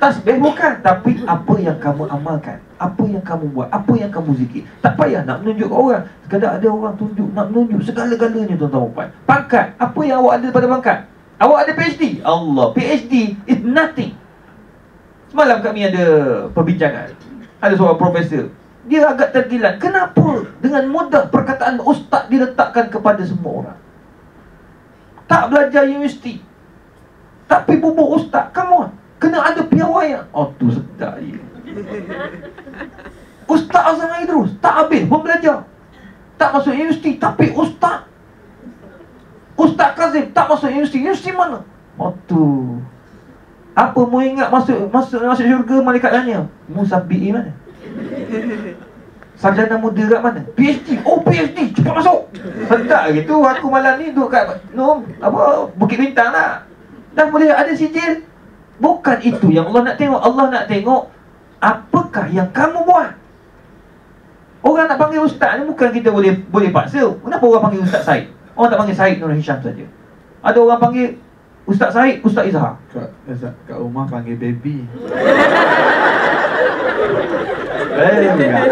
tasbih bukan, tapi apa yang kamu amalkan, apa yang kamu buat, apa yang kamu zikir. Tak payah nak menunjuk orang. Kadang ada orang tunjuk, nak menunjuk segala-galanya tuan-tuan puan. Pangkat, apa yang awak ada pada pangkat? Awak ada PhD. Allah, PhD is nothing. Semalam kami ada perbincangan, ada seorang profesor. Dia agak tergilan. Kenapa dengan mudah perkataan ustaz diletakkan kepada semua orang? Tak belajar universiti, tapi bubuk ustaz. Come on, kena ada piawaian. Oh tu sedap dia. Ustaz Azhar Idrus tak habis pun belajar, tak masuk universiti, tapi ustaz. Ustaz Kazim tak masuk universiti. Universiti mana? Oh tu. Apa mu ingat masuk syurga, malaikat tanya, Musabbi'i mana? Sarjana muda kat mana? PhD. Oh PhD, cepat masuk. Sedap gitu. Aku malam ni duduk kat Bukit Bintang lah. Dah boleh ada sijil. Bukan itu yang Allah nak tengok. Allah nak tengok apakah yang kamu buat. Orang nak panggil ustaz ni bukan kita boleh paksa. Kenapa orang panggil Ustaz Said? Orang tak panggil Said Nur Hisham saja. Ada orang panggil Ustaz Said, Ustaz Izhar. Kat rumah panggil baby. Enggak.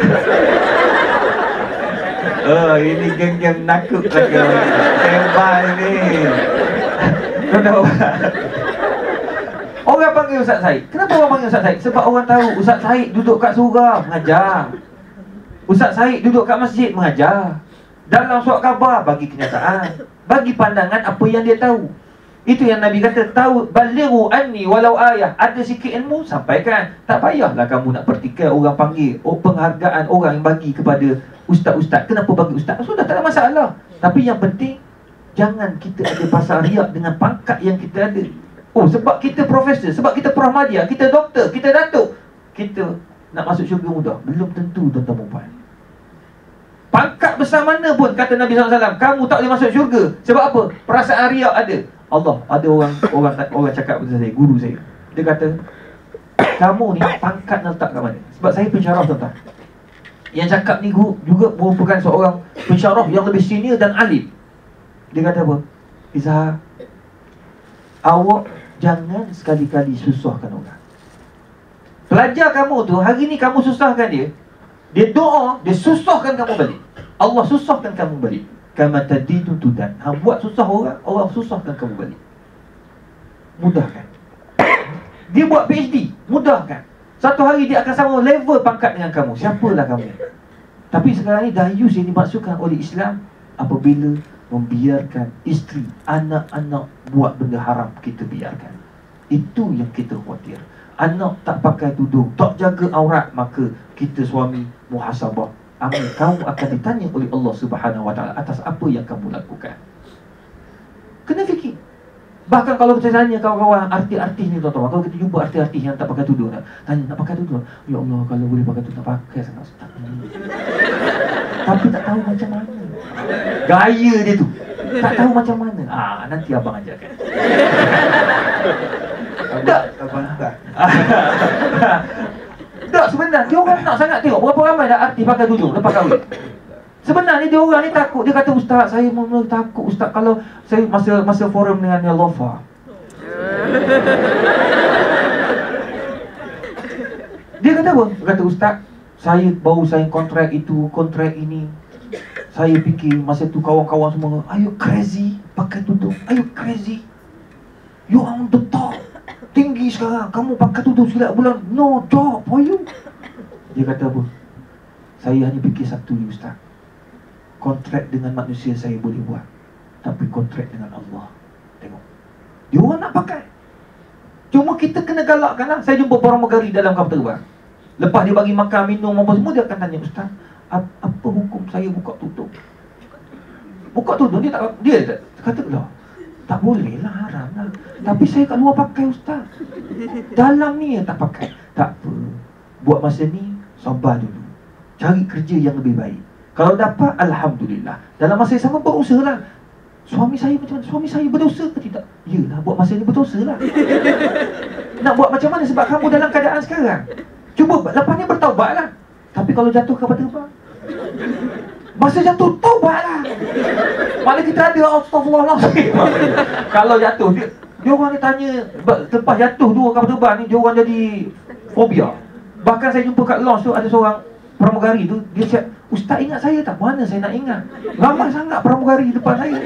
Oh, ini geng-geng nakut lagi. Tembak ni. Orang panggil Ustaz Said. Kenapa orang panggil Ustaz Said? Sebab orang tahu Ustaz Said duduk kat surau mengajar. Ustaz Said duduk kat masjid mengajar. Dalam surat khabar bagi kenyataan, bagi pandangan apa yang dia tahu. Itu yang Nabi kata, tahu balighu anni walau ayah. Ada sikit ilmu, sampaikan. Tak payahlah kamu nak pertikaikan orang panggil. Penghargaan orang yang bagi kepada ustaz-ustaz. Kenapa bagi ustaz? Sudah tak ada masalah. Tapi yang penting, jangan kita ada pasal riak dengan pangkat yang kita ada. Oh, sebab kita profesor, sebab kita Muhammadiyah, kita doktor, kita datuk, kita nak masuk syurga mudah. Belum tentu, tuan-tuan puan. Pangkat besar mana pun, kata Nabi SAW, kamu tak boleh masuk syurga. Sebab apa? Perasaan riak ada. Allah, ada orang cakap kepada saya, guru saya. Dia kata, kamu ni pangkat nak letak kat mana? Sebab saya pensyarah, tuan-tuan. Yang cakap ni juga merupakan seorang pensyarah yang lebih senior dan alim. Dia kata apa? Izhar, awak jangan sekali-kali susahkan orang. Pelajar kamu tu, hari ni kamu susahkan dia. Dia doa, dia susahkan kamu balik. Allah susahkan kamu balik. Kama tadidu tudan. Hang buat susah orang, orang susahkan kamu balik. Mudahkan. Dia buat PhD, mudahkan. Satu hari dia akan sama level pangkat dengan kamu. Siapalah kamu. Tapi sekarang ni dayus yang dimaksudkan oleh Islam apabila membiarkan isteri, anak-anak buat benda haram, kita biarkan. Itu yang kita khawatir. Anak tak pakai tudung, tak jaga aurat, maka kita suami muhasabah. Amin. Kamu akan ditanya oleh Allah Subhanahu Wa Taala atas apa yang kamu lakukan. Kena fikir. Bahkan kalau kita tanya kawan-kawan artis-artis ni, tuan-tuan, kalau kita jumpa artis-artis yang tak pakai tudung, tanya nak pakai tudung. Ya Allah, kalau boleh pakai tudung, pakai sangat ustaz. Tapi tak tahu macam mana. Gaya dia tu tak tahu macam mana. Nanti abang ajarkan. Tak. Tak, sebenarnya dia orang nak sangat tengok berapa ramai dah artis pakai tudung lepas kahwin. Sebenarnya dia orang ni takut. Dia kata, ustaz, saya mula takut ustaz kalau saya masa forum dengan Lofa. Dia kata apa? Dia kata, ustaz, saya baru sign kontrak itu, kontrak ini. Saya fikir masa tu kawan-kawan semua, are you crazy pakai tudung? Are you crazy? You are on the top. Tinggi sekarang, kamu pakai tudung silap bulan. No job for you. Dia kata apa? Saya hanya fikir satu ni ustaz. Kontrak dengan manusia saya boleh buat, tapi kontrak dengan Allah, tengok, dia orang nak pakai. Cuma kita kena galakkan lah. Saya jumpa pramugari dalam kapal terbang. Lepas dia bagi makan, minum apa semua, dia akan tanya, ustaz, apa hukum saya buka tudung? Buka tudung, dia kata lah, tak boleh lah, haram lah. Tapi saya kat luar pakai ustaz. Dalam ni tak pakai. Tak apa, buat masa ni sabar dulu, cari kerja yang lebih baik. Kalau dapat, alhamdulillah. Dalam masa yang sama berusaha lah. Suami saya macam mana? Suami saya berdosa ke tidak? Yelah, buat masa ni berdosa lah. Nak buat macam mana? Sebab kamu dalam keadaan sekarang. Cuba lepas ni bertaubat lah. Tapi kalau jatuh kapal terbang, masa jatuh, taubat lah. Mana kita ada, astagfirullahaladzim. Kalau jatuh, dia Dia orang ni tanya, lepas jatuh 2 kapal terbang ni, dia orang jadi fobia. Bahkan saya jumpa kat launch tu, ada seorang pramugari tu, dia cakap, "Ustaz ingat saya tak?" Mana saya nak ingat, ramai sangat pramugari depan saya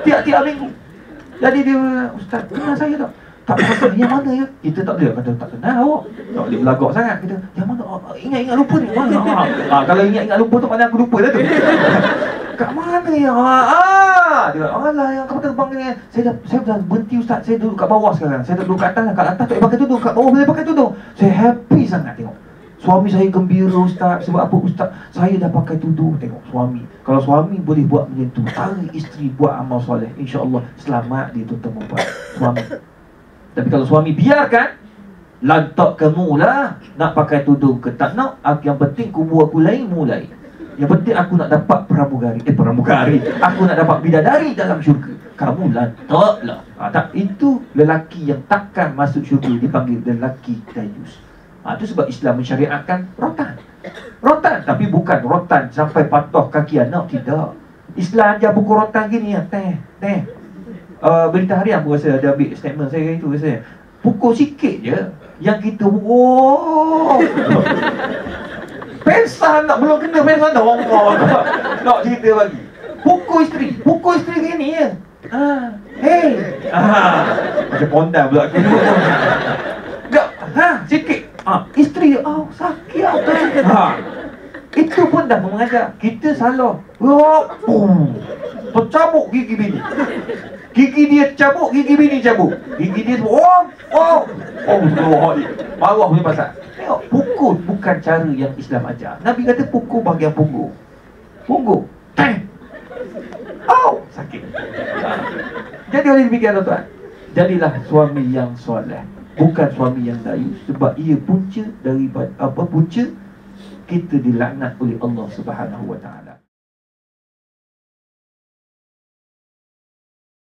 tiap-tiap minggu. Jadi dia, "Ustaz kenal saya tak?" "Tak kenal, yang mana ya?" Kita tak boleh kata tak kenal awak, tak boleh belagak sangat. Kita, "Yang mana?" "Oh, ingat lupa ni." "Mana?" Kalau ingat lupa tu maknanya aku lupa lah tu. "Kat mana ya?" Dia, "Alah yang kapal terbang ni, saya dah berhenti Ustaz, saya duduk kat bawah sekarang. Saya duduk kat atas, kat atas tak boleh pakai tudung, kat bawah boleh pakai tudung." Saya happy sangat tengok. Suami saya gembira Ustaz. Sebab apa Ustaz? Saya dah pakai tudung. Tengok suami. Kalau suami boleh buat macam tu, tarik isteri buat amal soleh, InsyaAllah selamat dia tu temu buat suami. Tapi kalau suami biarkan, lantak kamu lah nak pakai tudung ke tak nak. Yang penting kubur aku lain mulai. Yang penting aku nak dapat pramugari. Aku nak dapat bidadari dalam syurga. Kamu lantak lah. Tak, itu lelaki yang takkan masuk syurga dipanggil lelaki dayus. Itu sebab Islam mensyariatkan rotan. Rotan, tapi bukan rotan sampai patuh kaki anak, tidak. Islam ajar buku rotan gini ya, teh. Berita harian pun rasa ada ambil statement saya itu rasa. Pukul sikit je, yang kita pensan nak belum kena pensan dah nak cerita lagi. Pukul isteri gini ya. Macam pondan pula aku. Sikit. Isteri dia, sakit itu pun dah mengajar. Kita salah. Tercabuk gigi bini. Gigi dia cabuk, gigi bini cabuk. Gigi dia marah punya pasal. Tengok, pukul bukan cara yang Islam ajar. Nabi kata pukul bahagian punggung. Sakit. Jadi oleh demikian tuan-tuan, jadilah suami yang soleh, bukan suami yang dayus. Sebab ia punca daripada punca kita dilaknat oleh Allah Subhanahu Wa Taala.